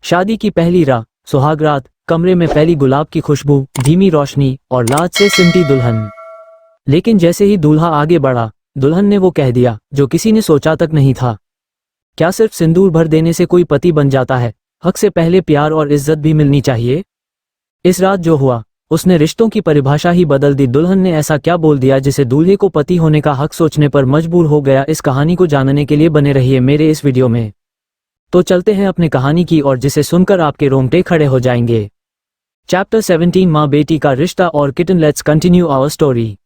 शादी की पहली रात, सुहाग रात, कमरे में फैली गुलाब की खुशबू, धीमी रोशनी और लाज से सिमटी दुल्हन। लेकिन जैसे ही दूल्हा आगे बढ़ा, दुल्हन ने वो कह दिया जो किसी ने सोचा तक नहीं था। क्या सिर्फ सिंदूर भर देने से कोई पति बन जाता है? हक से पहले प्यार और इज्जत भी मिलनी चाहिए। इस रात जो हुआ, उसने रिश्तों की परिभाषा ही बदल दी। दुल्हन ने ऐसा क्या बोल दिया जिसे दूल्हे को पति होने का हक सोचने पर मजबूर हो गया? इस कहानी को जानने के लिए बने रहिए मेरे इस वीडियो में। तो चलते हैं अपनी कहानी की और जिसे सुनकर आपके रोंगटे खड़े हो जाएंगे। चैप्टर 17, माँ बेटी का रिश्ता और kitten. Let's continue our story.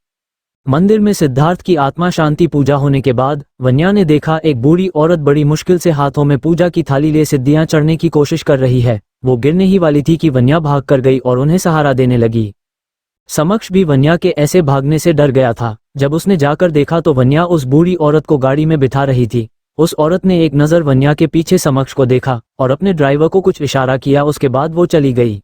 मंदिर में सिद्धार्थ की आत्मा शांति पूजा होने के बाद वन्या ने देखा एक बूढ़ी औरत बड़ी मुश्किल से हाथों में पूजा की थाली ले सिद्धियां चढ़ने की कोशिश कर रही है। वो गिरने ही वाली थी कि वन्या भाग कर गई और उन्हें सहारा देने लगी। समक्ष भी वन्या के ऐसे भागने से डर गया था। जब उसने जाकर देखा तो वन्या उस बूढ़ी औरत को गाड़ी में बिठा रही थी। उस औरत ने एक नज़र वन्या के पीछे समक्ष को देखा और अपने ड्राइवर को कुछ इशारा किया। उसके बाद वो चली गई।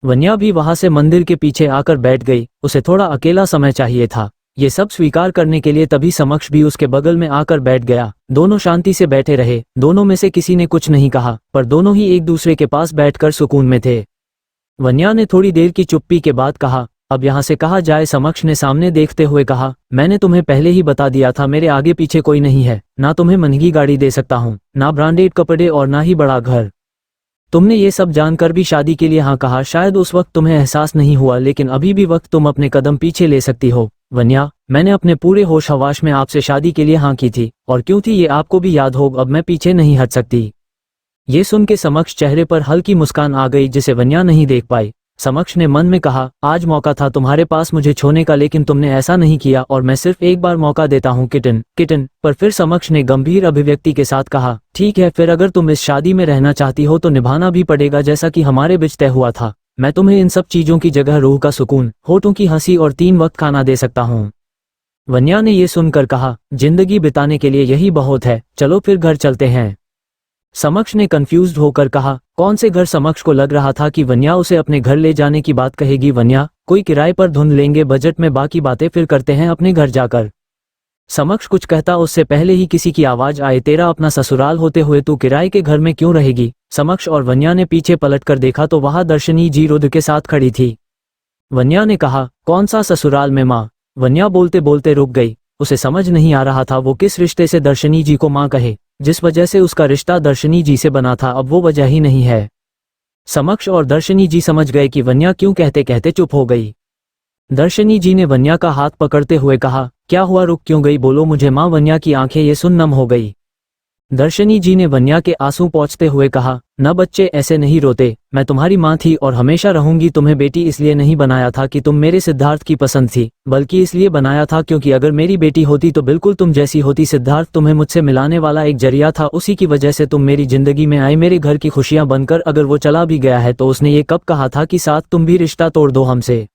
वन्या भी वहां से मंदिर के पीछे आकर बैठ गई। उसे थोड़ा अकेला समय चाहिए था। ये सब स्वीकार करने के लिए तभी समक्ष भी उसके बगल में आकर बैठ गया। दोनों शांति से बैठे रहे। दोनों में से किसी ने कुछ नहीं कहा, पर दोनों ही एक दूसरे के पास बैठकर सुकून में थे। वन्या ने थोड़ी देर की चुप्पी के बाद कहा, अब यहाँ से कहा जाए। समक्ष ने सामने देखते हुए कहा, मैंने तुम्हें पहले ही बता दिया था, मेरे आगे पीछे कोई नहीं है। ना तुम्हें महंगी गाड़ी दे सकता हूँ, ना ब्रांडेड कपड़े और ना ही बड़ा घर। तुमने ये सब जानकर भी शादी के लिए हाँ कहा। शायद उस वक्त तुम्हें एहसास नहीं हुआ, लेकिन अभी भी वक्त तुम अपने कदम पीछे ले सकती हो। वन्या, मैंने अपने पूरे होश हवास में आपसे शादी के लिए हाँ की थी, और क्यों थी ये आपको भी याद हो। अब मैं पीछे नहीं हट सकती। ये सुन के समक्ष चेहरे पर हल्की मुस्कान आ गई जिसे वन्या नहीं देख पाई। समक्ष ने मन में कहा, आज मौका था तुम्हारे पास मुझे छोने का, लेकिन तुमने ऐसा नहीं किया और मैं सिर्फ एक बार मौका देता हूँ किटन। पर फिर समक्ष ने गंभीर अभिव्यक्ति के साथ कहा, ठीक है, फिर अगर तुम इस शादी में रहना चाहती हो तो निभाना भी पड़ेगा जैसा कि हमारे बीच तय हुआ था। मैं तुम्हें इन सब चीजों की जगह रूह का सुकून, होठों की हंसी और 3 वक्त खाना दे सकता हूँ। वन्या ने ये सुनकर कहा, जिंदगी बिताने के लिए यही बहुत है, चलो फिर घर चलते हैं। समक्ष ने कंफ्यूज्ड होकर कहा, कौन से घर? समक्ष को लग रहा था कि वन्या उसे अपने घर ले जाने की बात कहेगी। वन्या, कोई किराए पर धुंध लेंगे, बजट में बाकी बातें फिर करते हैं अपने घर जाकर। समक्ष कुछ कहता उससे पहले ही किसी की आवाज आए, तेरा अपना ससुराल होते हुए तू किराए के घर में क्यों रहेगी? समक्ष और वन्या ने पीछे पलटकर देखा तो वहां दर्शनी जी रुद्र के साथ खड़ी थी। वन्या ने कहा, कौन सा ससुराल में माँ? वन्या बोलते बोलते रुक गई। उसे समझ नहीं आ रहा था वो किस रिश्ते से दर्शनी जी को माँ कहे। जिस वजह से उसका रिश्ता दर्शनी जी से बना था, अब वो वजह ही नहीं है। समक्ष और दर्शनी जी समझ गए कि वन्या क्यों कहते कहते चुप हो गई। दर्शनी जी ने वन्या का हाथ पकड़ते हुए कहा, क्या हुआ, रुक क्यों गई? बोलो मुझे माँ। वन्या की आंखें ये सुन नम हो गई। दर्शनी जी ने वन्या के आंसू पोंछते हुए कहा, न बच्चे ऐसे नहीं रोते, मैं तुम्हारी माँ थी और हमेशा रहूंगी। तुम्हें बेटी इसलिए नहीं बनाया था कि तुम मेरे सिद्धार्थ की पसंद थी, बल्कि इसलिए बनाया था क्योंकि अगर मेरी बेटी होती तो बिल्कुल तुम जैसी होती। सिद्धार्थ तुम्हें मुझसे मिलाने वाला एक जरिया था, उसी की वजह से तुम मेरी जिंदगी में आए, मेरे घर की खुशियां बनकर। अगर वो चला भी गया है तो उसने ये कब कहा था कि साथ तुम भी रिश्ता तोड़ दो हमसे?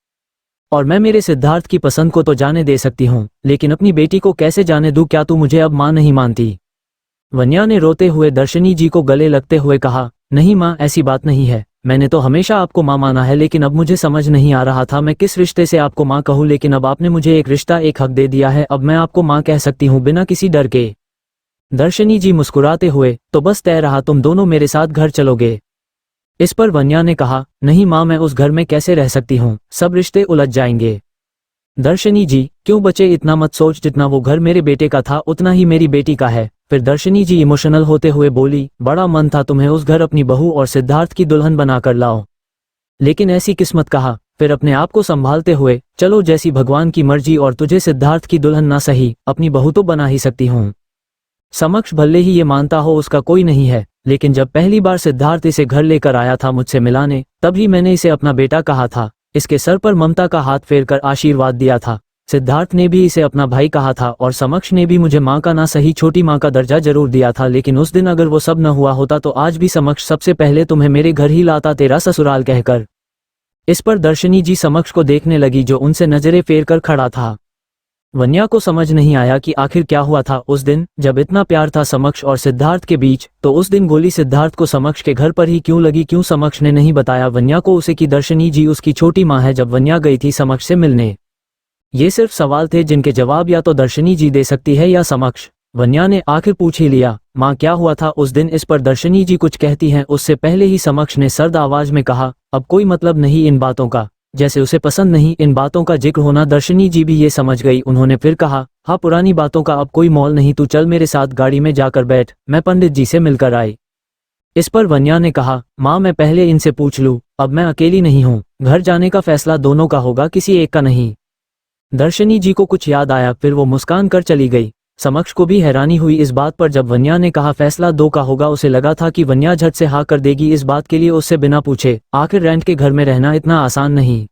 और मैं मेरे सिद्धार्थ की पसंद को तो जाने दे सकती हूँ, लेकिन अपनी बेटी को कैसे जाने दूँ? क्या तू मुझे अब माँ नहीं मानती? वन्या ने रोते हुए दर्शनी जी को गले लगते हुए कहा, नहीं माँ, ऐसी बात नहीं है। मैंने तो हमेशा आपको माँ माना है, लेकिन अब मुझे समझ नहीं आ रहा था मैं किस रिश्ते से आपको माँ कहूँ। लेकिन अब आपने मुझे एक रिश्ता, एक हक दे दिया है, अब मैं आपको माँ कह सकती हूँ बिना किसी डर के। दर्शनी जी मुस्कुराते हुए, तो बस तय रहा, तुम दोनों मेरे साथ घर चलोगे? इस पर वन्या ने कहा, नहीं माँ, मैं उस घर में कैसे रह सकती हूँ, सब रिश्ते उलझ जाएंगे। दर्शनी जी, क्यों बचे, इतना मत सोच, जितना वो घर मेरे बेटे का था उतना ही मेरी बेटी का है। फिर दर्शनी जी इमोशनल होते हुए बोली, बड़ा मन था तुम्हें उस घर अपनी बहू और सिद्धार्थ की दुल्हन बनाकर लाओ, लेकिन ऐसी किस्मत। कहा, फिर अपने आप को संभालते हुए, चलो जैसी भगवान की मर्जी, और तुझे सिद्धार्थ की दुल्हन ना सही, अपनी बहू तो बना ही सकती हूँ। समक्ष भले ही ये मानता हो उसका कोई नहीं है, लेकिन जब पहली बार सिद्धार्थ इसे घर लेकर आया था मुझसे मिलाने, तभी मैंने इसे अपना बेटा कहा था। इसके सर पर ममता का हाथ फेरकर आशीर्वाद दिया था। सिद्धार्थ ने भी इसे अपना भाई कहा था और समक्ष ने भी मुझे माँ का ना सही छोटी माँ का दर्जा जरूर दिया था। लेकिन उस दिन अगर वो सब न हुआ होता तो आज भी समक्ष सबसे पहले तुम्हें मेरे घर ही लाता, तेरा ससुराल कहकर। इस पर दर्शनी जी समक्ष को देखने लगी जो उनसे नजरें फेर कर खड़ा था। वन्या को समझ नहीं आया कि आखिर क्या हुआ था उस दिन जब इतना प्यार था समक्ष और सिद्धार्थ के बीच। तो उस दिन गोली सिद्धार्थ को समक्ष के घर पर ही क्यों लगी? क्यों समक्ष ने नहीं बताया वन्या को उसे कि दर्शनी जी उसकी छोटी माँ है जब वन्या गई थी समक्ष से मिलने? ये सिर्फ सवाल थे जिनके जवाब या तो दर्शनी जी दे सकती है या समक्ष। वन्या ने आखिर पूछ ही लिया, माँ क्या हुआ था उस दिन? इस पर दर्शनी जी कुछ कहती हैं उससे पहले ही समक्ष ने सर्द आवाज में कहा, अब कोई मतलब नहीं इन बातों का, जैसे उसे पसंद नहीं इन बातों का जिक्र होना। दर्शनी जी भी ये समझ गई। उन्होंने फिर कहा, हाँ पुरानी बातों का अब कोई मोल नहीं, तू चल मेरे साथ गाड़ी में जाकर बैठ, मैं पंडित जी से मिलकर आई। इस पर वन्या ने कहा, माँ मैं पहले इनसे पूछ लूँ, अब मैं अकेली नहीं हूँ, घर जाने का फैसला दोनों का होगा, किसी एक का नहीं। दर्शनी जी को कुछ याद आया, फिर वो मुस्कान कर चली गई। समक्ष को भी हैरानी हुई इस बात पर जब वन्या ने कहा फैसला दो का होगा। उसे लगा था कि वन्या झट से हाँ कर देगी इस बात के लिए उससे बिना पूछे। आखिर रेंट के घर में रहना इतना आसान नहीं।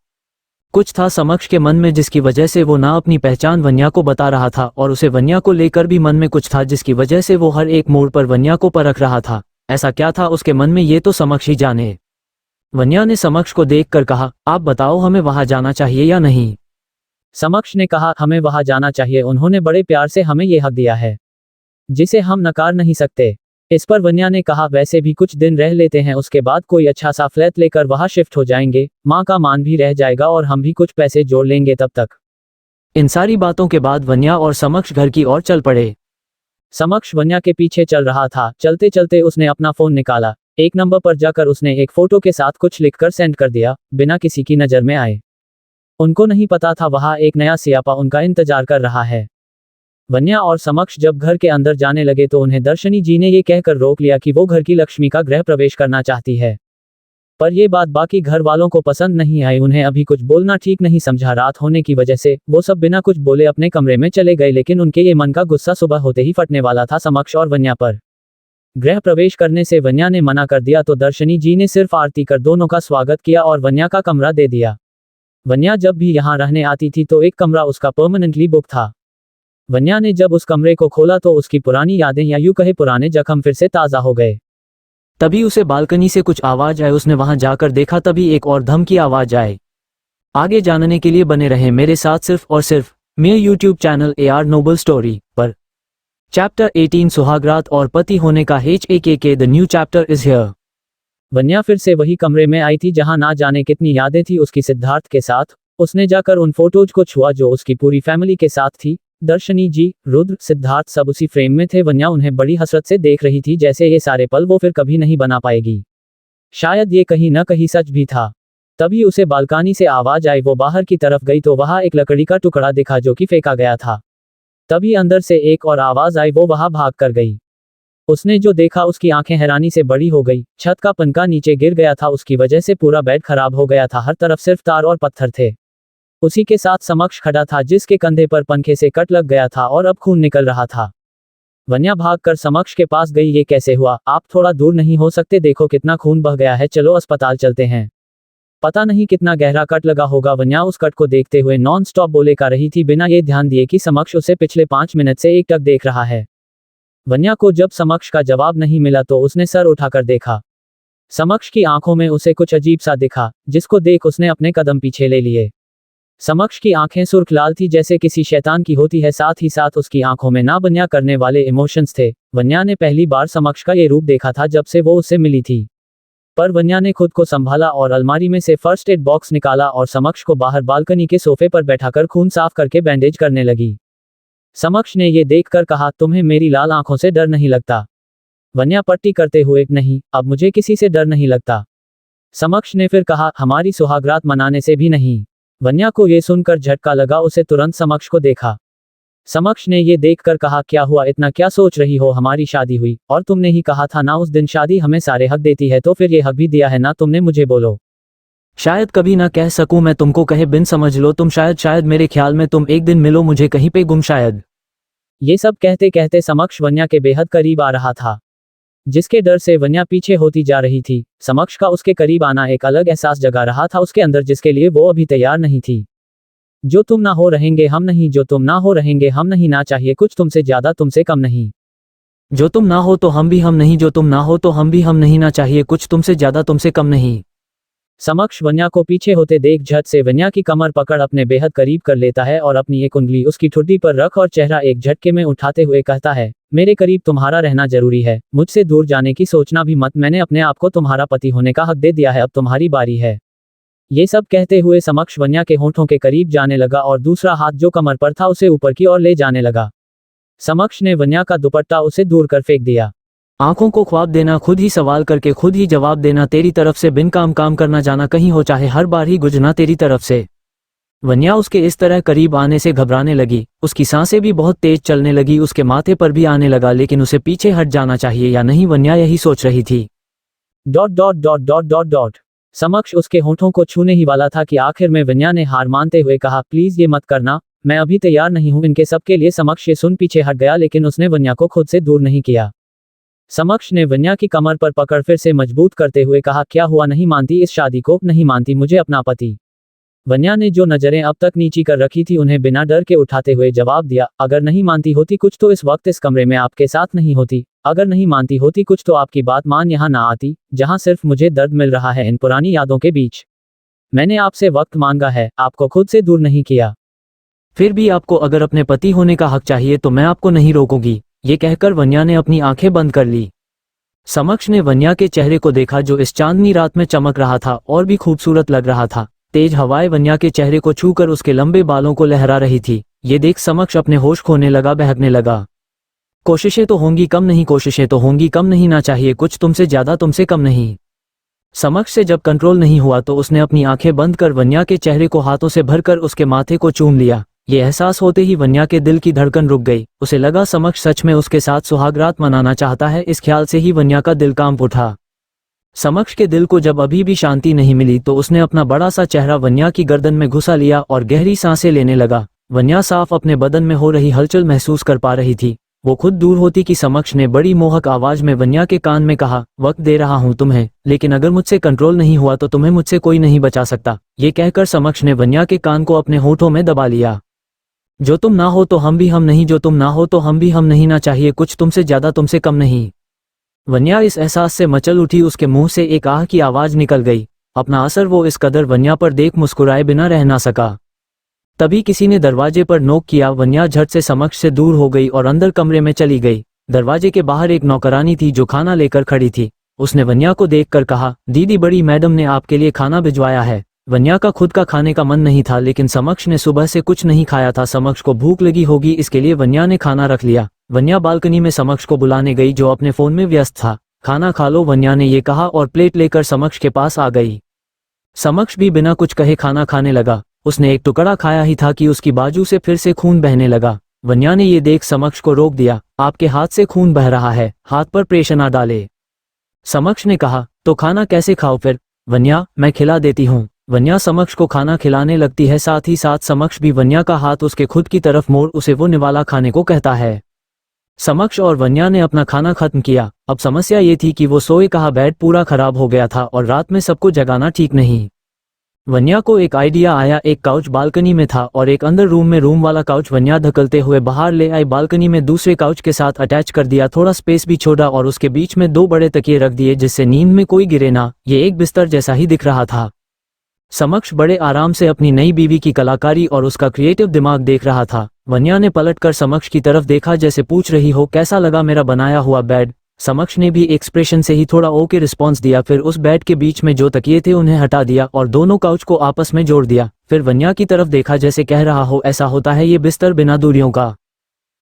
कुछ था समक्ष के मन में जिसकी वजह से वो ना अपनी पहचान वन्या को बता रहा था, और उसे वन्या को लेकर भी मन में कुछ था जिसकी वजह से वो हर एक मोड़ पर वन्या को परख रहा था। ऐसा क्या था उसके मन में, ये तो समक्ष ही जाने। वन्या ने समक्ष को देखकर कहा, आप बताओ हमें वहां जाना चाहिए या नहीं? समक्ष ने कहा, हमें वहां जाना चाहिए, उन्होंने बड़े प्यार से हमें ये हक दिया है जिसे हम नकार नहीं सकते। इस पर वन्या ने कहा, वैसे भी कुछ दिन रह लेते हैं, उसके बाद कोई अच्छा सा फ्लैट लेकर वहां शिफ्ट हो जाएंगे, माँ का मान भी रह जाएगा और हम भी कुछ पैसे जोड़ लेंगे तब तक। इन सारी बातों के बाद वन्या और समक्ष घर की ओर चल पड़े। समक्ष वन्या के पीछे चल रहा था। चलते चलते उसने अपना फोन निकाला, एक नंबर पर जाकर उसने एक फोटो के साथ कुछ लिखकर सेंड कर दिया, बिना किसी की नजर में आए। उनको नहीं पता था वहां एक नया सियापा उनका इंतजार कर रहा है। वन्या और समक्ष जब घर के अंदर जाने लगे तो उन्हें दर्शनी जी ने ये कहकर रोक लिया कि वो घर की लक्ष्मी का गृह प्रवेश करना चाहती है। पर यह बात बाकी घर वालों को पसंद नहीं आई। उन्हें अभी कुछ बोलना ठीक नहीं समझा। रात होने की वजह से वो सब बिना कुछ बोले अपने कमरे में चले गए, लेकिन उनके ये मन का गुस्सा सुबह होते ही फटने वाला था समक्ष और वन्या पर। गृह प्रवेश करने से वन्या ने मना कर दिया तो दर्शनी जी ने सिर्फ आरती कर दोनों का स्वागत किया और वन्या का कमरा दे दिया। वन्या जब भी यहाँ रहने आती थी तो एक कमरा उसका परमानेंटली बुक था। वन्या ने जब उस कमरे को खोला तो उसकी पुरानी यादें या यूं कहे पुराने जख्म फिर से ताज़ा हो गए। तभी उसे बालकनी से कुछ आवाज आई। उसने वहां जाकर देखा, तभी एक और धमकी आवाज आई। आगे जानने के लिए बने रहे मेरे साथ सिर्फ और सिर्फ मेरे YouTube channel AR noble story पर। चैप्टर 18 सुहागरात और पति होने का HAKK the new chapter is here. Vanya फिर से वही कमरे में आई थी जहां ना जाने कितनी यादें थी उसकी सिद्धार्थ के साथ। उसने जाकर उन फोटोज को छुआ जो उसकी पूरी फैमिली के साथ थी। दर्शनी जी, रुद्र, सिद्धार्थ सब उसी फ्रेम में थे। वन्या उन्हें बड़ी हसरत से देख रही थी, जैसे ये सारे पल वो फिर कभी नहीं बना पाएगी। शायद ये कहीं न कहीं सच भी था। तभी उसे बालकनी से आवाज आई। वो बाहर की तरफ गई तो वहां एक लकड़ी का टुकड़ा दिखा जो कि फेंका गया था। तभी अंदर से एक और आवाज आई। वो वहां भाग कर गई। उसने जो देखा उसकी आंखें हैरानी से बड़ी हो गई। छत का पंखा नीचे गिर गया था, उसकी वजह से पूरा बेड खराब हो गया था। हर तरफ सिर्फ तार और पत्थर थे। उसी के साथ समक्ष खड़ा था जिसके कंधे पर पंखे से कट लग गया था और अब खून निकल रहा था। वन्या भागकर समक्ष के पास गई। ये कैसे हुआ? आप थोड़ा दूर नहीं हो सकते? देखो कितना खून बह गया है, चलो अस्पताल चलते हैं। पता नहीं कितना गहरा कट लगा होगा। वन्या उस कट को देखते हुए नॉन स्टॉप बोले कर रही थी, बिना ये ध्यान दिए कि समक्ष उसे पिछले 5 मिनट से एकटक देख रहा है। वन्या को जब समक्ष का जवाब नहीं मिला तो उसने सर उठाकर देखा। समक्ष की आंखों में उसे कुछ अजीब सा दिखा, जिसको देख उसने अपने कदम पीछे ले लिए। समक्ष की आंखें सुर्ख लाल थी जैसे किसी शैतान की होती है, साथ ही साथ उसकी आंखों में ना बन्या करने वाले इमोशंस थे। वन्या ने पहली बार समक्ष का ये रूप देखा था जब से वो उससे मिली थी। पर वन्या ने खुद को संभाला और अलमारी में से फर्स्ट एड बॉक्स निकाला और समक्ष को बाहर बालकनी के सोफे पर बैठाकर खून साफ करके बैंडेज करने लगी। समक्ष ने ये देखकर कहा, तुम्हें मेरी लाल आंखों से डर नहीं लगता? वन्या पट्टी करते हुए, नहीं, अब मुझे किसी से डर नहीं लगता। समक्ष ने फिर कहा, हमारी सुहागरात मनाने से भी नहीं। वन्या को ये सुनकर झटका लगा। उसे तुरंत समक्ष को देखा। समक्ष ने ये देखकर कहा, क्या हुआ, इतना क्या सोच रही हो? हमारी शादी हुई और तुमने ही कहा था ना उस दिन शादी हमें सारे हक देती है, तो फिर ये हक भी दिया है ना तुमने मुझे? बोलो। शायद कभी ना कह सकूं मैं तुमको, कहे बिन समझ लो तुम। शायद मेरे ख्याल में तुम एक दिन मिलो मुझे कहीं पे गुम शायद। ये सब कहते कहते समक्ष वन्या के बेहद करीब आ रहा था, जिसके डर से वन्या पीछे होती जा रही थी। समक्ष का उसके करीब आना एक अलग एहसास जगा रहा था उसके अंदर, जिसके लिए वो अभी तैयार नहीं थी। जो तुम ना हो रहेंगे हम नहीं, जो तुम ना हो रहेंगे हम नहीं, ना चाहिए कुछ तुमसे ज्यादा तुमसे कम नहीं। जो तुम ना हो तो हम भी हम नहीं, जो तुम ना हो तो हम भी हम नहीं, ना चाहिए कुछ तुमसे ज्यादा तुमसे कम नहीं। समक्ष वन्या को पीछे होते देख झट से वन्या की कमर पकड़ अपने बेहद करीब कर लेता है और अपनी एक उंगली उसकी ठुड्डी पर रख और चेहरा एक झटके में उठाते हुए कहता है, मेरे करीब तुम्हारा रहना जरूरी है, मुझसे दूर जाने की सोचना भी मत। मैंने अपने आप को तुम्हारा पति होने का हक दे दिया है, अब तुम्हारी बारी है। ये सब कहते हुए समक्ष वन्या के होंठों के करीब जाने लगा और दूसरा हाथ जो कमर पर था उसे ऊपर की ओर ले जाने लगा। समक्ष ने वन्या का दुपट्टा उसे दूर कर फेंक दिया। आंखों को ख्वाब देना, खुद ही सवाल करके खुद ही जवाब देना, तेरी तरफ से बिन काम करना, जाना कहीं हो चाहे हर बार ही गुजरना तेरी तरफ से। वन्या उसके इस तरह करीब आने से घबराने लगी। उसकी सांसें भी बहुत तेज चलने लगी, उसके माथे पर भी आने लगा, लेकिन उसे पीछे हट जाना चाहिए या नहीं, वन्या यही सोच रही थी। ... समक्ष उसके होठों को छूने ही वाला था कि आखिर में वन्या ने हार मानते हुए कहा, प्लीज ये मत करना, मैं अभी तैयार नहीं हूं इनके सबके लिए। समक्ष ये सुन पीछे हट गया, लेकिन उसने वन्या को खुद से दूर नहीं किया। समक्ष ने वन्या की कमर पर पकड़ फिर से मजबूत करते हुए कहा, क्या हुआ, नहीं मानती इस शादी को, नहीं मानती मुझे अपना पति? वन्या ने जो नजरें अब तक नीची कर रखी थी उन्हें बिना डर के उठाते हुए जवाब दिया, अगर नहीं मानती होती कुछ तो इस वक्त इस कमरे में आपके साथ नहीं होती। अगर नहीं मानती होती कुछ तो आपकी बात मान यहाँ ना आती, जहाँ सिर्फ मुझे दर्द मिल रहा है इन पुरानी यादों के बीच। मैंने आपसे वक्त मांगा है, आपको खुद से दूर नहीं किया। फिर भी आपको अगर अपने पति होने का हक चाहिए तो मैं आपको नहीं रोकूंगी। ये कहकर वन्या ने अपनी आंखें बंद कर ली। समक्ष ने वन्या के चेहरे को देखा जो इस चांदनी रात में चमक रहा था और भी खूबसूरत लग रहा था। तेज हवाएं वन्या के चेहरे को छूकर उसके लंबे बालों को लहरा रही थी। ये देख समक्ष अपने होश खोने लगा, बहकने लगा। कोशिशें तो होंगी कम नहीं, कोशिशें तो होंगी कम नहीं, ना चाहिए कुछ तुमसे ज्यादा, तुमसे कम नहीं। समक्ष से जब कंट्रोल नहीं हुआ तो उसने अपनी आंखें बंद कर वन्या के चेहरे को हाथों से भरकर उसके माथे को चूम लिया। ये एहसास होते ही वन्या के दिल की धड़कन रुक गई। उसे लगा समक्ष सच में उसके साथ सुहागरात मनाना चाहता है। इस ख्याल से ही वन्या का दिल कांप उठा। समक्ष के दिल को जब अभी भी शांति नहीं मिली तो उसने अपना बड़ा सा चेहरा वन्या की गर्दन में घुसा लिया और गहरी सांसें लेने लगा। वन्या साफ अपने बदन में हो रही हलचल महसूस कर पा रही थी। वो खुद दूर होती कि समक्ष ने बड़ी मोहक आवाज में वन्या के कान में कहा, वक्त दे रहा हूं तुम्हें, लेकिन अगर मुझसे कंट्रोल नहीं हुआ तो तुम्हें मुझसे कोई नहीं बचा सकता। ये कहकर समक्ष ने वन्या के कान को अपने होठों में दबा लिया। जो तुम ना हो तो हम भी हम नहीं, जो तुम ना हो तो हम भी हम नहीं, ना चाहिए कुछ तुमसे ज्यादा, तुमसे कम नहीं। वन्या इस एहसास से मचल उठी, उसके मुंह से एक आह की आवाज निकल गई। अपना असर वो इस कदर वन्या पर देख मुस्कुराए बिना रह ना सका। तभी किसी ने दरवाजे पर नोक किया। वन्या झट से समक्ष से दूर हो गई और अंदर कमरे में चली गई। दरवाजे के बाहर एक नौकरानी थी जो खाना लेकर खड़ी थी। उसने वन्या को देखकर कहा, दीदी, बड़ी मैडम ने आपके लिए खाना भिजवाया है। वन्या का खुद का खाने का मन नहीं था, लेकिन समक्ष ने सुबह से कुछ नहीं खाया था। समक्ष को भूख लगी होगी, इसके लिए वन्या ने खाना रख लिया। वन्या बालकनी में समक्ष को बुलाने गई जो अपने फोन में व्यस्त था। खाना खा लो, वन्या ने ये कहा और प्लेट लेकर समक्ष के पास आ गई। समक्ष भी बिना कुछ कहे खाना खाने लगा। उसने एक टुकड़ा खाया ही था कि उसकी बाजू से फिर से खून बहने लगा। वन्या ने ये देख समक्ष को रोक दिया। आपके हाथ से खून बह रहा है, हाथ पर प्रेशर ना डाले। समक्ष ने कहा, तो खाना कैसे खाओ फिर? वन्या, मैं खिला देती हूँ। वन्या समक्ष को खाना खिलाने लगती है। साथ ही साथ समक्ष भी वन्या का हाथ उसके खुद की तरफ मोड़ उसे वो निवाला खाने को कहता है। समक्ष और वन्या ने अपना खाना खत्म किया। अब समस्या ये थी कि वो सोए कहा, बेड पूरा खराब हो गया था और रात में सबको जगाना ठीक नहीं। वन्या को एक आइडिया आया। एक काउच बालकनी में था और एक अंदर रूम में रूम वाला काउच वन्या धकलते हुए बाहर ले आई। बालकनी में दूसरे काउच के साथ अटैच कर दिया। थोड़ा स्पेस भी छोड़ा और उसके बीच में 2 बड़े तकिए रख दिए जिससे नींद में कोई गिरे ना। ये एक बिस्तर जैसा ही दिख रहा था। समक्ष बड़े आराम से अपनी नई बीवी की कलाकारी और उसका क्रिएटिव दिमाग देख रहा था। वन्या ने पलटकर समक्ष की तरफ देखा जैसे पूछ रही हो, कैसा लगा मेरा बनाया हुआ बेड? समक्ष ने भी एक्सप्रेशन से ही थोड़ा ओके रिस्पॉन्स दिया। फिर उस बेड के बीच में जो तकिए थे उन्हें हटा दिया और दोनों काउच को आपस में जोड़ दिया। फिर वन्या की तरफ देखा जैसे कह रहा हो, ऐसा होता है ये बिस्तर बिना दूरियों का।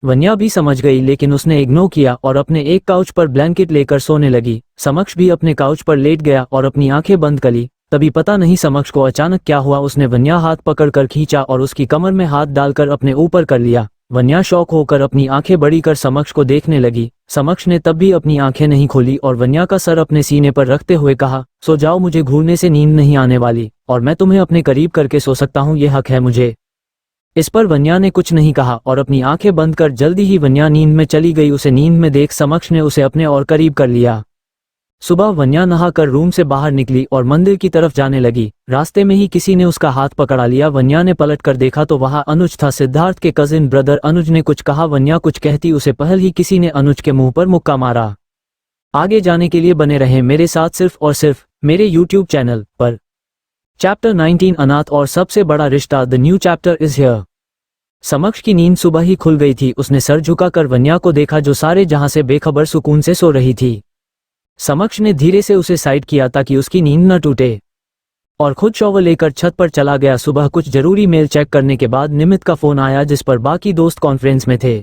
वन्या भी समझ गई, लेकिन उसने इग्नोर किया और अपने एक काउच पर ब्लैंकेट लेकर सोने लगी। समक्ष भी अपने काउच पर लेट गया और अपनी आंखें बंद कर ली। तभी पता नहीं समक्ष को अचानक क्या हुआ, उसने वन्या हाथ पकड़कर खींचा और उसकी कमर में हाथ डालकर अपने ऊपर कर लिया। वन्या शॉक होकर अपनी आंखें बड़ी कर समक्ष को देखने लगी। समक्ष ने तब भी अपनी आंखें नहीं खोली और वन्या का सर अपने सीने पर रखते हुए कहा, सो जाओ, मुझे घूरने से नींद नहीं आने वाली और मैं तुम्हें अपने करीब करके सो सकता हूँ, ये हक है मुझे। इस पर वन्या ने कुछ नहीं कहा और अपनी आंखें बंद कर जल्दी ही वन्या नींद में चली गई। उसे नींद में देख समक्ष ने उसे अपने और करीब कर लिया। सुबह वन्या नहाकर रूम से बाहर निकली और मंदिर की तरफ जाने लगी। रास्ते में ही किसी ने उसका हाथ पकड़ा लिया। वन्या ने पलटकर देखा तो वहां अनुज था, सिद्धार्थ के कजिन ब्रदर। अनुज ने कुछ कहा, वन्या कुछ कहती उसे पहल ही किसी ने अनुज के मुंह पर मुक्का मारा। आगे जाने के लिए बने रहें मेरे साथ सिर्फ और सिर्फ मेरे यूट्यूब चैनल पर। चैप्टर 19 अनाथ और सबसे बड़ा रिश्ता, the new chapter is here. समक्ष की नींद सुबह ही खुल गई थी। उसने सर झुकाकर वन्या को देखा जो सारे जहां से बेखबर सुकून से सो रही थी। समक्ष ने धीरे से उसे साइड किया ताकि उसकी नींद न टूटे और खुद शॉवर लेकर छत पर चला गया। सुबह कुछ जरूरी मेल चेक करने के बाद निमित का फोन आया जिस पर बाकी दोस्त कॉन्फ्रेंस में थे।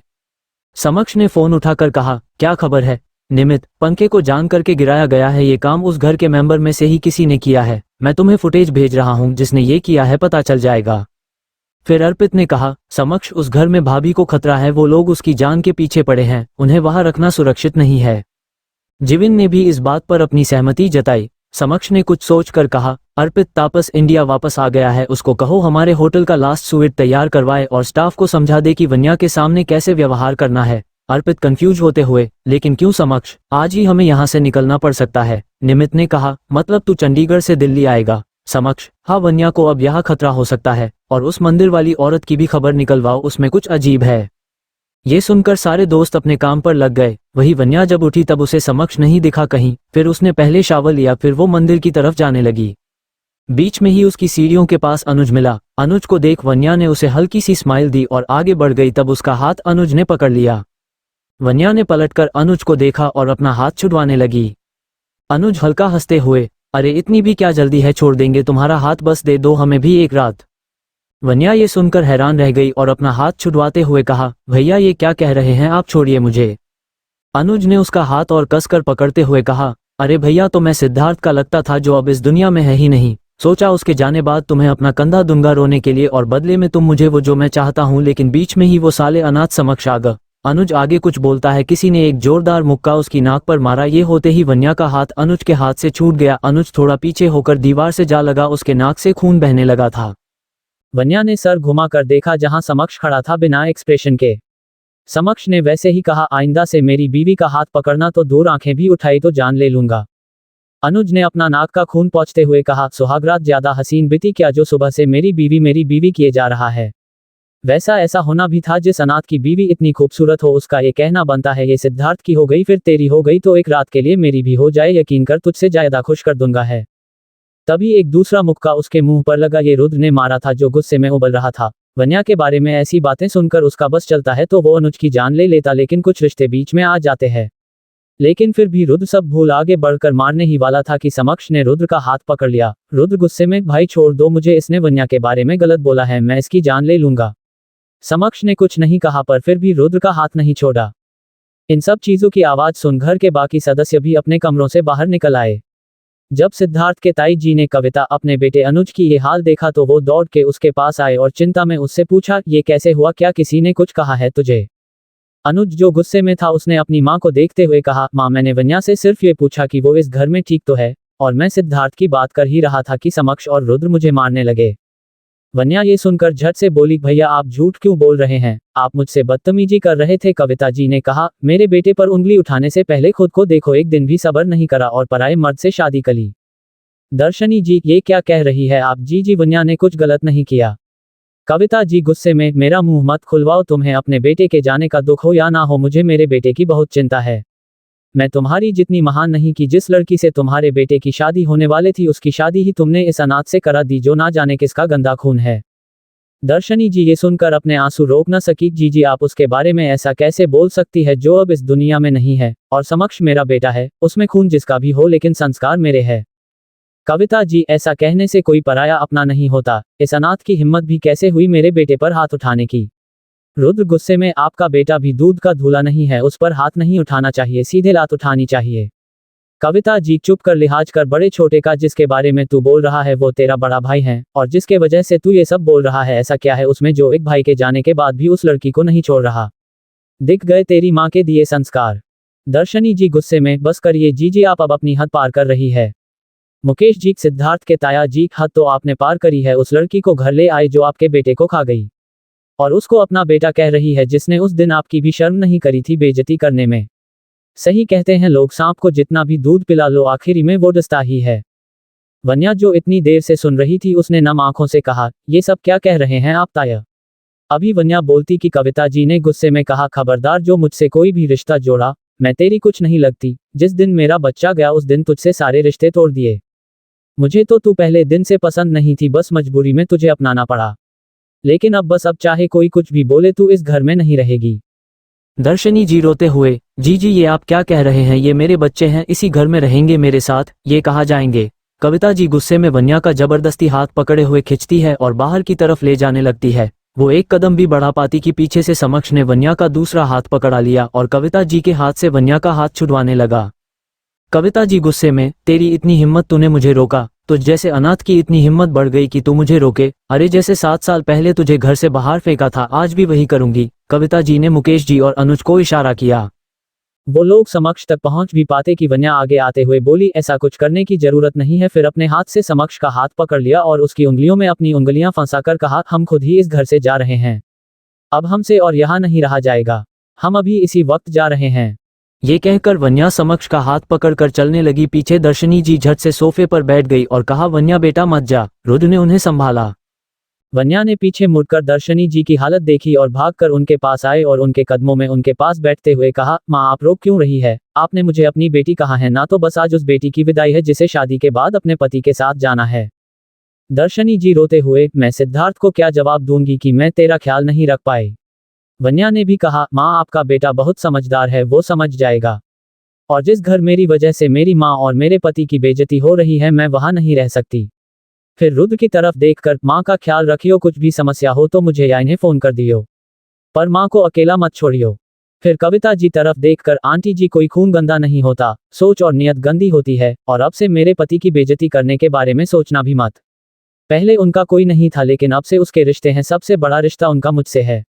समक्ष ने फोन उठाकर कहा, क्या खबर है निमित? पंखे को जान करके गिराया गया है, ये काम उस घर के मेंबर में से ही किसी ने किया है। मैं तुम्हें फुटेज भेज रहा हूँ, जिसने ये किया है पता चल जाएगा। फिर अर्पित ने कहा, समक्ष उस घर में भाभी को खतरा है, वो लोग उसकी जान के पीछे पड़े हैं, उन्हें वहां रखना सुरक्षित नहीं है। जीवन ने भी इस बात पर अपनी सहमति जताई। समक्ष ने कुछ सोचकर कहा, अर्पित तापस इंडिया वापस आ गया है, उसको कहो हमारे होटल का लास्ट स्वीट तैयार करवाए और स्टाफ को समझा दे कि वन्या के सामने कैसे व्यवहार करना है। अर्पित कंफ्यूज होते हुए, लेकिन क्यों समक्ष, आज ही हमें यहाँ से निकलना पड़ सकता है। निमित ने कहा, मतलब तू चंडीगढ़ से दिल्ली आएगा? समक्ष, हाँ, वन्या को अब यहाँ खतरा हो सकता है, और उस मंदिर वाली औरत की भी खबर निकलवाओ, उसमें कुछ अजीब है। ये सुनकर सारे दोस्त अपने काम पर लग गए। वही वन्या जब उठी तब उसे समक्ष नहीं दिखा कहीं। फिर उसने पहले शावर लिया, फिर वो मंदिर की तरफ जाने लगी। बीच में ही उसकी सीढ़ियों के पास अनुज मिला। अनुज को देख वन्या ने उसे हल्की सी स्माइल दी और आगे बढ़ गई, तब उसका हाथ अनुज ने पकड़ लिया। वन्या ने पलटकर अनुज को देखा और अपना हाथ छुड़वाने लगी। अनुज हल्का हंसते हुए, अरे इतनी भी क्या जल्दी है, छोड़ देंगे तुम्हारा हाथ, बस दे दो हमें भी एक रात। वन्या ये सुनकर हैरान रह गई और अपना हाथ छुड़वाते हुए कहा, भैया ये क्या कह रहे हैं आप, छोड़िए मुझे। अनुज ने उसका हाथ और कसकर पकड़ते हुए कहा, अरे भैया तो मैं सिद्धार्थ का लगता था, जो अब इस दुनिया में है ही नहीं। सोचा उसके जाने बाद तुम्हें अपना कंधा दूंगा रोने के लिए, और बदले में तुम मुझे वो जो मैं चाहता हूँ, लेकिन बीच में ही वो साले अनाथ समक्ष आ गए। अनुज आगे कुछ बोलता है, किसी ने एक जोरदार मुक्का उसकी नाक पर मारा। ये होते ही वन्या का हाथ अनुज के हाथ से छूट गया। अनुज थोड़ा पीछे होकर दीवार से जा लगा, उसके नाक से खून बहने लगा था। वन्या ने सर घुमाकर देखा जहां समक्ष खड़ा था बिना एक्सप्रेशन के। समक्ष ने वैसे ही कहा, आइंदा से मेरी बीवी का हाथ पकड़ना तो दूर, आंखें भी उठाई तो जान ले लूंगा। अनुज ने अपना नाक का खून पोंछते हुए कहा, सुहागरात ज्यादा हसीन बीती क्या, जो सुबह से मेरी बीवी किए जा रहा है। वैसा ऐसा होना भी था, जिस अनाथ की बीवी इतनी खूबसूरत हो, उसका ये कहना बनता है, ये सिद्धार्थ की हो गई फिर तेरी हो गई तो एक रात के लिए मेरी भी हो जाए, यकीन कर तुझसे ज्यादा खुश कर दूंगा है। तभी एक दूसरा मुक्का उसके मुंह पर लगा। ये रुद्र ने मारा था, जो गुस्से में उबल रहा था। वन्या के बारे में ऐसी बातें सुनकर उसका बस चलता है तो वो अनुज की जान ले लेता, लेकिन कुछ रिश्ते बीच में आ जाते हैं। लेकिन फिर भी रुद्र सब भूल आगे बढ़कर मारने ही वाला था कि समक्ष ने रुद्र का हाथ पकड़ लिया। रुद्र गुस्से में, भाई छोड़ दो मुझे, इसने वन्या के बारे में गलत बोला है, मैं इसकी जान ले लूंगा। समक्ष ने कुछ नहीं कहा, पर फिर भी रुद्र का हाथ नहीं छोड़ा। इन सब चीजों की आवाज सुन घर के बाकी सदस्य भी अपने कमरों से बाहर निकल आए। जब सिद्धार्थ के ताई जी ने कविता अपने बेटे अनुज की ये हाल देखा तो वो दौड़ के उसके पास आए और चिंता में उससे पूछा, ये कैसे हुआ, क्या किसी ने कुछ कहा है तुझे? अनुज जो गुस्से में था उसने अपनी माँ को देखते हुए कहा, माँ मैंने वन्या से सिर्फ ये पूछा कि वो इस घर में ठीक तो है, और मैं सिद्धार्थ की बात कर ही रहा था कि समक्ष और रुद्र मुझे मारने लगे। वन्या ये सुनकर झट से बोली, भैया आप झूठ क्यों बोल रहे हैं, आप मुझसे बदतमीजी कर रहे थे। कविता जी ने कहा, मेरे बेटे पर उंगली उठाने से पहले खुद को देखो, एक दिन भी सब्र नहीं करा और पराये मर्द से शादी कर ली। दर्शनी जी ये क्या कह रही है आप? जी वन्या ने कुछ गलत नहीं किया। कविता जी गुस्से में, मेरा मुंह मत खुलवाओ, तुम्हें अपने बेटे के जाने का दुख हो या ना हो, मुझे मेरे बेटे की बहुत चिंता है। मैं तुम्हारी जितनी महान नहीं कि जिस लड़की से तुम्हारे बेटे की शादी होने वाली थी उसकी शादी ही तुमने इस अनाथ से करा दी, जो ना जाने किसका गंदा खून है। दर्शनी जी ये सुनकर अपने आंसू रोक न सकी। जी आप उसके बारे में ऐसा कैसे बोल सकती है, जो अब इस दुनिया में नहीं है, और समक्ष मेरा बेटा है, उसमें खून जिसका भी हो लेकिन संस्कार मेरे है। कविता जी ऐसा कहने से कोई पराया अपना नहीं होता, इस अनाथ की हिम्मत भी कैसे हुई मेरे बेटे पर हाथ उठाने की? रुद्र गुस्से में, आपका बेटा भी दूध का धूला नहीं है, उस पर हाथ नहीं उठाना चाहिए, सीधे लात उठानी चाहिए। कविता जी चुप कर, लिहाज कर बड़े छोटे का, जिसके बारे में तू बोल रहा है वो तेरा बड़ा भाई है, और जिसके वजह से तू ये सब बोल रहा है, ऐसा क्या है उसमें जो एक भाई के जाने के बाद भी उस लड़की को नहीं छोड़ रहा? दिख गए तेरी माँ के दिए संस्कार। दर्शनी जी गुस्से में, बस करिए जी आप अब अपनी हद पार कर रही है। मुकेश जी, सिद्धार्थ के ताया जी, हद तो आपने पार करी है, उस लड़की को घर ले आए जो आपके बेटे को खा गई, और उसको अपना बेटा कह रही है, जिसने उस दिन आपकी भी शर्म नहीं करी थी बेइज्जती करने में। सही कहते हैं लोग, सांप को जितना भी दूध पिला लो आखिरी में वो डसता ही है। वन्या जो इतनी देर से सुन रही थी उसने नम आंखों से कहा, ये सब क्या कह रहे हैं आप ताया? अभी वन्या बोलती कि कविता जी ने गुस्से में कहा, खबरदार जो मुझसे कोई भी रिश्ता जोड़ा, मैं तेरी कुछ नहीं लगती। जिस दिन मेरा बच्चा गया उस दिन तुझसे सारे रिश्ते तोड़ दिए। मुझे तो तू पहले दिन से पसंद नहीं थी, बस मजबूरी में तुझे अपनाना पड़ा, लेकिन अब चाहे कोई कुछ भी बोले तू इस घर में नहीं रहेगी। दर्शनी जी रोते हुए, जी ये आप क्या कह रहे हैं, ये मेरे बच्चे हैं, इसी घर में रहेंगे मेरे साथ, ये कहाँ जाएंगे? कविता जी गुस्से में वन्या का जबरदस्ती हाथ पकड़े हुए खिंचती है और बाहर की तरफ ले जाने लगती है। वो एक कदम भी बढ़ा पाती कि पीछे से समक्ष ने वन्या का दूसरा हाथ पकड़ा लिया और कविता जी के हाथ से वन्या का हाथ छुड़वाने लगा। कविता जी गुस्से में, तेरी इतनी हिम्मत, तूने मुझे रोका, तो जैसे अनाथ की इतनी हिम्मत बढ़ गई कि तू मुझे रोके, अरे जैसे 7 साल पहले तुझे घर से बाहर फेंका था आज भी वही करूंगी। कविता जी ने मुकेश जी और अनुज को इशारा किया। वो लोग समक्ष तक पहुंच भी पाते कि वन्या आगे आते हुए बोली, ऐसा कुछ करने की जरूरत नहीं है। फिर अपने हाथ से समक्ष का हाथ पकड़ लिया और उसकी उंगलियों में अपनी उंगलियां फंसाकर कहा, हम खुद ही इस घर से जा रहे हैं, अब हमसे और यहाँ नहीं रहा जाएगा, हम अभी इसी वक्त जा रहे हैं। ये कहकर वन्या समक्ष का हाथ पकड़कर चलने लगी। पीछे दर्शनी जी झट से सोफे पर बैठ गई और कहा, वन्या बेटा मत जा। रुद्र ने उन्हें संभाला। वन्या ने पीछे मुड़कर दर्शनी जी की हालत देखी और भागकर उनके पास आए और उनके कदमों में उनके पास बैठते हुए कहा, माँ आप रोक क्यों रही है, आपने मुझे अपनी बेटी कहा है ना, तो बस आज उस बेटी की विदाई है जिसे शादी के बाद अपने पति के साथ जाना है। दर्शनी जी रोते हुए, मैं सिद्धार्थ को क्या जवाब दूंगी कि मैं तेरा ख्याल नहीं रख पाई। वन्या ने भी कहा, माँ आपका बेटा बहुत समझदार है, वो समझ जाएगा, और जिस घर मेरी वजह से मेरी माँ और मेरे पति की बेइज्जती हो रही है मैं वहां नहीं रह सकती। फिर रुद्र की तरफ देखकर, माँ का ख्याल रखियो, कुछ भी समस्या हो तो मुझे या इन्हें फोन कर दियो, पर माँ को अकेला मत छोड़ियो। फिर कविता जी तरफ देखकर, आंटी जी कोई खून गंदा नहीं होता, सोच और नियत गंदी होती है, और अब से मेरे पति की बेइज्जती करने के बारे में सोचना भी मत। पहले उनका कोई नहीं था लेकिन अब से उसके रिश्ते हैं, सबसे बड़ा रिश्ता उनका मुझसे है।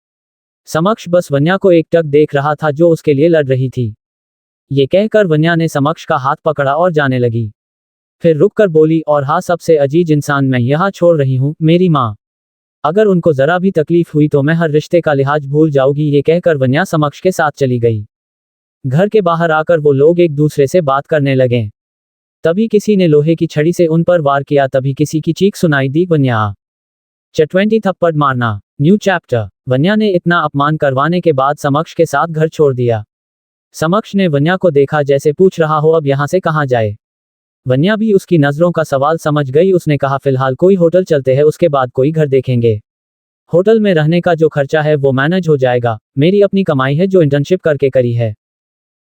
समक्ष बस वन्या को एकटक देख रहा था जो उसके लिए लड़ रही थी। ये कहकर वन्या ने समक्ष का हाथ पकड़ा और जाने लगी। फिर रुककर बोली, और हाँ सबसे अजीज इंसान मैं यहाँ छोड़ रही हूँ, मेरी माँ। अगर उनको जरा भी तकलीफ हुई तो मैं हर रिश्ते का लिहाज भूल जाऊंगी। ये कहकर वन्या समक्ष के साथ चली गई। घर के बाहर आकर वो लोग एक दूसरे से बात करने लगे। तभी किसी ने लोहे की छड़ी से उन पर वार किया। तभी किसी की चीख सुनाई दी, वन्या। 20 थप्पड़ मारना। New chapter. वन्या ने इतना अपमान करवाने के बाद समक्ष के साथ घर छोड़ दिया। समक्ष ने वन्या को देखा जैसे पूछ रहा हो अब यहाँ से कहाँ जाए। वन्या भी उसकी नजरों का सवाल समझ गई। उसने कहा, फिलहाल कोई होटल चलते हैं, उसके बाद कोई घर देखेंगे। होटल में रहने का जो खर्चा है वो मैनेज हो जाएगा, मेरी अपनी कमाई है जो इंटर्नशिप करके करी है।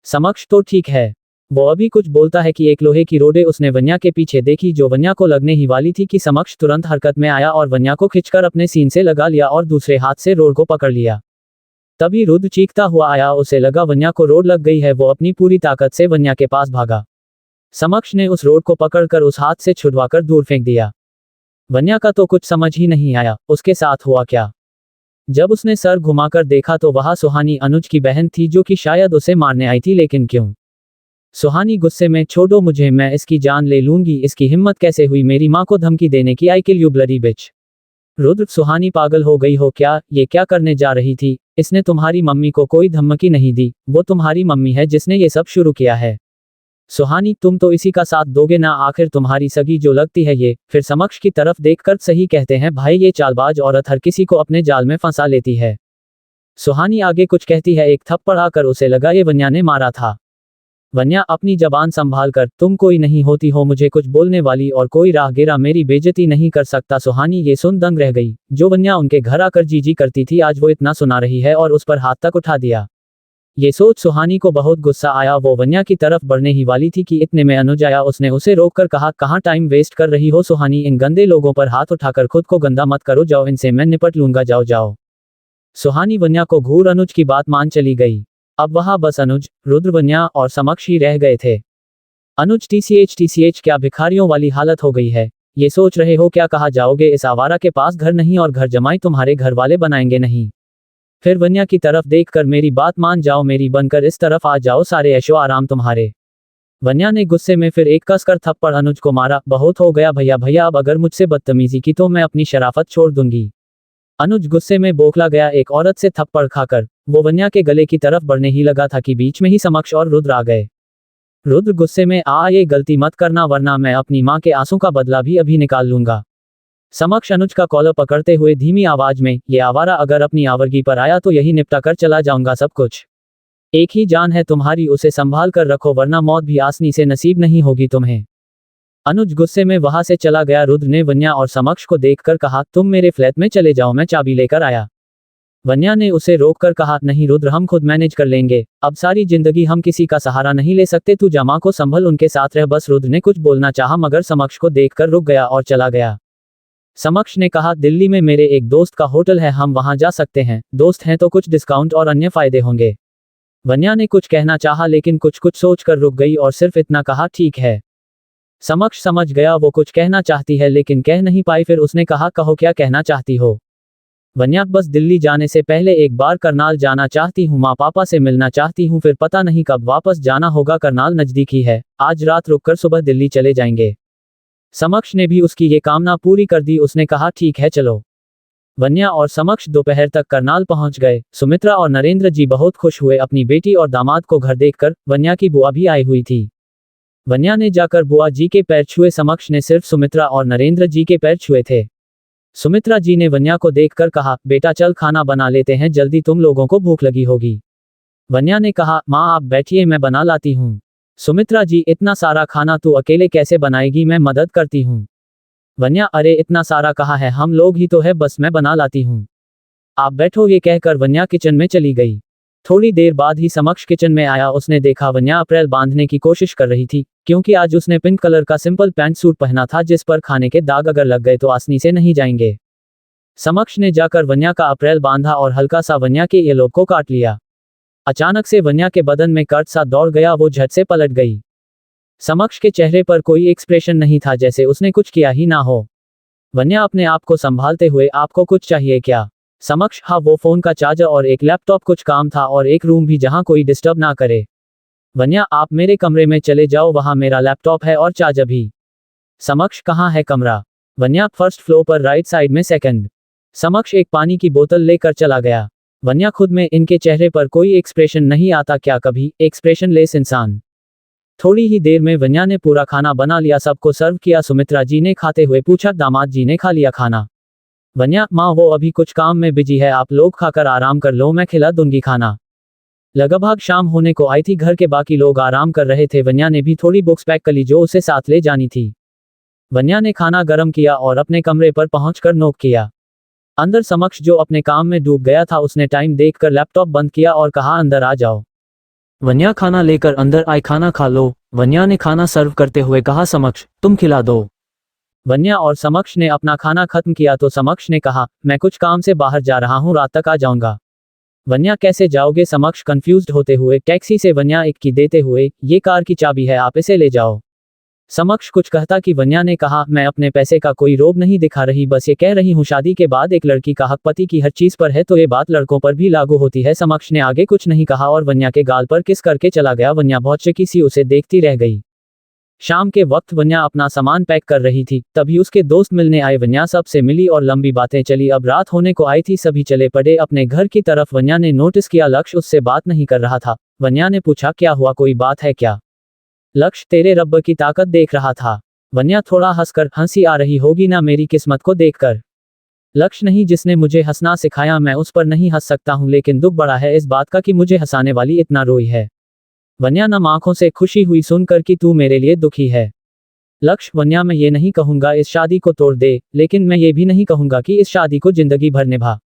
समक्ष तो ठीक है। वो अभी कुछ बोलता है कि एक लोहे की रोडे उसने वन्या के पीछे देखी जो वन्या को लगने ही वाली थी कि समक्ष तुरंत हरकत में आया और वन्या को खिंचकर अपने सीन से लगा लिया और दूसरे हाथ से रोड को पकड़ लिया। तभी रुद्र चीखता हुआ आया, उसे लगा वन्या को रोड लग गई है। वो अपनी पूरी ताकत से वन्या के पास भागा। समक्ष ने उस रोड को पकड़कर उस हाथ से छुड़वाकर दूर फेंक दिया। वन्या का तो कुछ समझ ही नहीं आया उसके साथ हुआ क्या। जब उसने सर घुमाकर देखा तो वहां सुहानी अनुज की बहन थी जो कि शायद उसे मारने आई थी, लेकिन क्यों। सुहानी गुस्से में, छोड़ो मुझे, मैं इसकी जान ले लूंगी, इसकी हिम्मत कैसे हुई मेरी माँ को धमकी देने की, आई किल यू ब्लडी बिच। रुद्र, सुहानी पागल हो गई हो क्या, ये क्या करने जा रही थी, इसने तुम्हारी मम्मी को कोई धमकी नहीं दी, वो तुम्हारी मम्मी है जिसने ये सब शुरू किया है। सुहानी, तुम तो इसी का साथ दोगे ना, आखिर तुम्हारी सगी जो लगती है ये। फिर समक्ष की तरफ देखकर, सही कहते हैं भाई, ये चालबाज औरत हर किसी को अपने जाल में फंसा लेती है। सुहानी आगे कुछ कहती है, एक थप्पड़ आकर उसे लगा ये वन्या ने मारा था। वन्या, अपनी जबान संभाल कर, तुम कोई नहीं होती हो मुझे कुछ बोलने वाली, और कोई राहगीरा मेरी बेइज्जती नहीं कर सकता। सुहानी ये सुन दंग रह गई। जो वन्या उनके घर आकर जी करती थी आज वो इतना सुना रही है और उस पर हाथ तक उठा दिया। ये सोच सुहानी को बहुत गुस्सा आया। वो वन्या की तरफ बढ़ने ही वाली थी कि इतने में अनुज आया। उसने उसे रोककर कहा, कहाँ टाइम वेस्ट कर रही हो सुहानी, इन गंदे लोगों पर हाथ उठाकर खुद को गंदा मत करो, जाओ इनसे मैं निपट लूंगा, जाओ जाओ। सुहानी वन्या को घूर अनुज की बात मान चली गई। अब वहां बस अनुज, रुद्र, वन्या और समक्ष ही रह गए थे। अनुज, टीसीएच क्या भिखारियों वाली हालत हो गई है, ये सोच रहे हो क्या कहा जाओगे, इस आवारा के पास घर नहीं और घर जमाई तुम्हारे घर वाले बनाएंगे नहीं। फिर वन्या की तरफ देखकर, मेरी बात मान जाओ, मेरी बनकर इस तरफ आ जाओ, सारे ऐशो आराम तुम्हारे। वन्या ने गुस्से में फिर एक कसकर थप्पड़ अनुज को मारा। बहुत हो गया भैया, भैया अब अगर मुझसे बदतमीजी की तो मैं अपनी शराफत छोड़ दूंगी। अनुज गुस्से में बौखला गया। एक औरत से थप्पड़ खाकर वो वन्या के गले की तरफ बढ़ने ही लगा था कि बीच में ही समक्ष और रुद्र आ गए। रुद्र गुस्से में, ये गलती मत करना वरना मैं अपनी माँ के आंसू का बदला भी अभी निकाल लूंगा। समक्ष अनुज का कॉलर पकड़ते हुए धीमी आवाज में, ये आवारा अगर अपनी आवर्गी पर आया तो यही निपटा कर चला जाऊंगा सब कुछ। एक ही जान है तुम्हारी, उसे संभाल कर रखो वरना मौत भी आसानी से नसीब नहीं होगी तुम्हें। अनुज गुस्से में वहां से चला गया। रुद्र ने वन्या और समक्ष को देखकर कहा, तुम मेरे फ्लैट में चले जाओ, मैं चाबी लेकर आया। वन्या ने उसे रोककर कहा, नहीं रुद्र, हम खुद मैनेज कर लेंगे, अब सारी जिंदगी हम किसी का सहारा नहीं ले सकते, तू जा माँ को संभल, उनके साथ रह बस। रुद्र ने कुछ बोलना चाहा मगर समक्ष को देखकर रुक गया और चला गया। समक्ष ने कहा, दिल्ली में मेरे एक दोस्त का होटल है, हम वहां जा सकते हैं, दोस्त हैं तो कुछ डिस्काउंट और अन्य फायदे होंगे। वन्या ने कुछ कहना चाहा लेकिन कुछ सोचकर रुक गई और सिर्फ इतना कहा, ठीक है। समक्ष समझ गया वो कुछ कहना चाहती है लेकिन कह नहीं पाई, फिर उसने कहा, कहो क्या कहना चाहती हो। वन्या, बस दिल्ली जाने से पहले एक बार करनाल जाना चाहती हूँ, माँ पापा से मिलना चाहती हूँ, फिर पता नहीं कब वापस जाना होगा, करनाल नजदीक ही है, आज रात रुककर सुबह दिल्ली चले जाएंगे। समक्ष ने भी उसकी ये कामना पूरी कर दी, उसने कहा, ठीक है चलो। वन्या और समक्ष दोपहर तक करनाल पहुंच गए। सुमित्रा और नरेंद्र जी बहुत खुश हुए अपनी बेटी और दामाद को घर देखकर। वन्या की बुआ भी आई हुई थी। वन्या ने जाकर बुआ जी के पैर छुए, समक्ष ने सिर्फ सुमित्रा और नरेंद्र जी के पैर छुए थे। सुमित्रा जी ने वन्या को देखकर कहा, बेटा चल खाना बना लेते हैं, जल्दी तुम लोगों को भूख लगी होगी। वन्या ने कहा, माँ आप बैठिए मैं बना लाती हूँ। सुमित्रा जी, इतना सारा खाना तू अकेले कैसे बनाएगी, मैं मदद करती हूँ। वन्या, अरे इतना सारा कहा है, हम लोग ही तो है, बस मैं बना लाती हूँ, आप बैठो। ये कहकर वन्या किचन में चली गई। थोड़ी देर बाद ही समक्ष किचन में आया। उसने देखा वन्या अप्रैल बांधने की कोशिश कर रही थी, क्योंकि आज उसने पिंक कलर का सिंपल पैंट सूट पहना था जिस पर खाने के दाग अगर लग गए तो आसानी से नहीं जाएंगे। समक्ष ने जाकर वन्या का अप्रैल बांधा और हल्का सा वन्या के ईयरलोब को काट लिया। अचानक से वन्या के बदन में कर्ट सा दौड़ गया, वो झट से पलट गई। समक्ष के चेहरे पर कोई एक्सप्रेशन नहीं था, जैसे उसने कुछ किया ही ना हो। वन्या अपने आप को संभालते हुए, आपको कुछ चाहिए क्या? समक्ष, हाँ वो फोन का चार्जर और एक लैपटॉप, कुछ काम था और एक रूम भी जहां कोई डिस्टर्ब ना करे। वन्या, आप मेरे कमरे में चले जाओ, वहां मेरा लैपटॉप है और चार्जर भी। समक्ष, कहाँ है कमरा? वन्या, फर्स्ट फ्लोर पर राइट साइड में सेकंड। समक्ष एक पानी की बोतल लेकर चला गया। वन्या खुद में, इनके चेहरे पर कोई एक्सप्रेशन नहीं आता क्या कभी, एक्सप्रेशन लेस इंसान। थोड़ी ही देर में वन्या ने पूरा खाना बना लिया, सबको सर्व किया। सुमित्रा जी ने खाते हुए पूछा, दामाद जी ने खा लिया खाना? वन्या, माँ वो अभी कुछ काम में बिजी है, आप लोग खाकर आराम कर लो, मैं खिला दूंगी खाना। लगभग शाम होने को आई थी, घर के बाकी लोग आराम कर रहे थे। वन्या ने भी थोड़ी बुक्स पैक कर ली जो उसे साथ ले जानी थी। वन्या ने खाना गर्म किया और अपने कमरे पर पहुंचकर नॉक किया। अंदर समक्ष जो अपने काम में डूब गया था, उसने टाइम देखकर लैपटॉप बंद किया और कहा, अंदर आ जाओ। वन्या खाना लेकर अंदर आई, खाना खा लो। वन्या ने खाना सर्व करते हुए कहा, समक्ष तुम खिला दो। वन्या और समक्ष ने अपना खाना खत्म किया तो समक्ष ने कहा, मैं कुछ काम से बाहर जा रहा हूँ, रात तक आ जाऊंगा। वन्या, कैसे जाओगे? समक्ष कंफ्यूज्ड होते हुए। टैक्सी से वन्या एक की देते हुए, ये कार की चाबी है, आप इसे ले जाओ। समक्ष कुछ कहता कि वन्या ने कहा, मैं अपने पैसे का कोई रोब नहीं दिखा रही, बस ये कह रही हूँ शादी के बाद एक लड़की का हक पति की हर चीज पर है तो ये बात लड़कों पर भी लागू होती है। समक्ष ने आगे कुछ नहीं कहा और वन्या के गाल पर किस करके चला गया। वन्या बहुत चकी सी उसे देखती रह गई। शाम के वक्त वन्या अपना सामान पैक कर रही थी, तभी उसके दोस्त मिलने आए। वन्या सबसे मिली और लंबी बातें चली। अब रात होने को आई थी, सभी चले पड़े अपने घर की तरफ। वन्या ने नोटिस किया लक्ष्य उससे बात नहीं कर रहा था। वन्या ने पूछा, क्या हुआ, कोई बात है क्या? लक्ष्य तेरे रब्ब की ताकत देख रहा था। वन्या थोड़ा हंसकर, हंसी आ रही होगी ना मेरी किस्मत को देखकर। लक्ष्य, नहीं, जिसने मुझे हंसना सिखाया मैं उस पर नहीं हंस सकता हूं, लेकिन दुख बड़ा है इस बात का कि मुझे हंसाने वाली इतना रोई है। वन्या नम आंखों से खुशी हुई सुनकर कि तू मेरे लिए दुखी है। लक्ष्य, वन्या मैं ये नहीं कहूंगा इस शादी को तोड़ दे, लेकिन मैं ये भी नहीं कहूंगा कि इस शादी को जिंदगी भर निभा।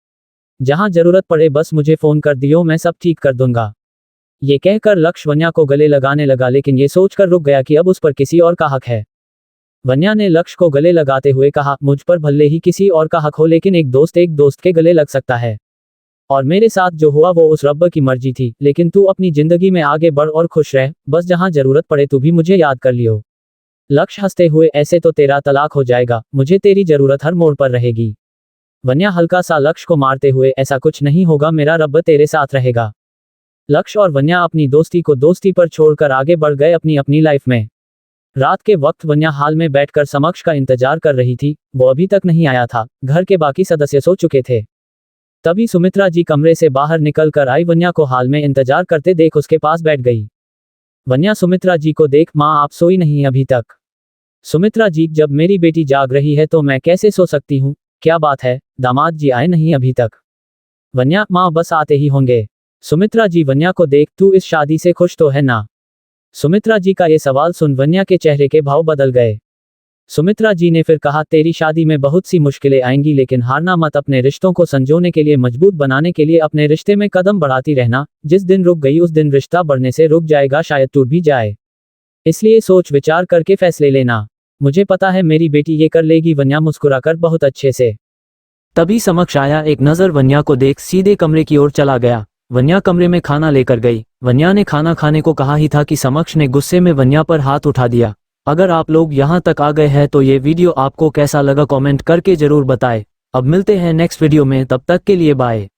जहां जरूरत पड़े बस मुझे फोन कर दियो, मैं सब ठीक कर दूंगा। ये कहकर लक्ष्य वन्या को गले लगाने लगा, लेकिन ये सोचकर रुक गया कि अब उस पर किसी और का हक है। वन्या ने लक्ष्य को गले लगाते हुए कहा, मुझ पर भले ही किसी और का हक हो, लेकिन एक दोस्त के गले लग सकता है। और मेरे साथ जो हुआ वो उस रब्ब की मर्जी थी, लेकिन तू अपनी जिंदगी में आगे बढ़ और खुश रह, बस जहां जरूरत पड़े तू भी मुझे याद कर लियो। लक्ष्य हंसते हुए, ऐसे तो तेरा तलाक हो जाएगा, मुझे तेरी जरूरत हर मोड़ पर रहेगी। वन्या हल्का सा लक्ष्य को मारते हुए, ऐसा कुछ नहीं होगा, मेरा रब्ब तेरे साथ रहेगा। लक्ष्य और वन्या अपनी दोस्ती को दोस्ती पर छोड़कर आगे बढ़ गए अपनी अपनी लाइफ में। रात के वक्त वन्या हाल में बैठकर समक्ष का इंतजार कर रही थी। वो अभी तक नहीं आया था, घर के बाकी सदस्य सो चुके थे। तभी सुमित्रा जी कमरे से बाहर निकल कर आई। वन्या को हाल में इंतजार करते देख उसके पास बैठ गई। वन्या सुमित्रा जी को देख, माँ आप सोई नहीं अभी तक? सुमित्रा जी, जब मेरी बेटी जाग रही है तो मैं कैसे सो सकती हूँ? क्या बात है, दामाद जी आए नहीं अभी तक? वन्या, माँ बस आते ही होंगे। सुमित्रा जी वन्या को देख, तू इस शादी से खुश तो है ना? सुमित्रा जी का ये सवाल सुन वन्या के चेहरे के भाव बदल गए। सुमित्रा जी ने फिर कहा, तेरी शादी में बहुत सी मुश्किलें आएंगी, लेकिन हारना मत, अपने रिश्तों को संजोने के लिए, मजबूत बनाने के लिए अपने रिश्ते में कदम बढ़ाती रहना। जिस दिन रुक गई उस दिन रिश्ता बढ़ने से रुक जाएगा, शायद टूट भी जाए। इसलिए सोच विचार करके फैसले लेना। मुझे पता है मेरी बेटी ये कर लेगी, वन्या मुस्कुराकर बहुत अच्छे से। तभी समक्ष आया एक नजर वन्या को देख सीधे कमरे की ओर चला गया। वन्या कमरे में खाना लेकर गई। वन्या ने खाना खाने को कहा ही था कि समक्ष ने गुस्से में वन्या पर हाथ उठा दिया। अगर आप लोग यहाँ तक आ गए हैं तो ये वीडियो आपको कैसा लगा कमेंट करके जरूर बताएं। अब मिलते हैं नेक्स्ट वीडियो में, तब तक के लिए बाय।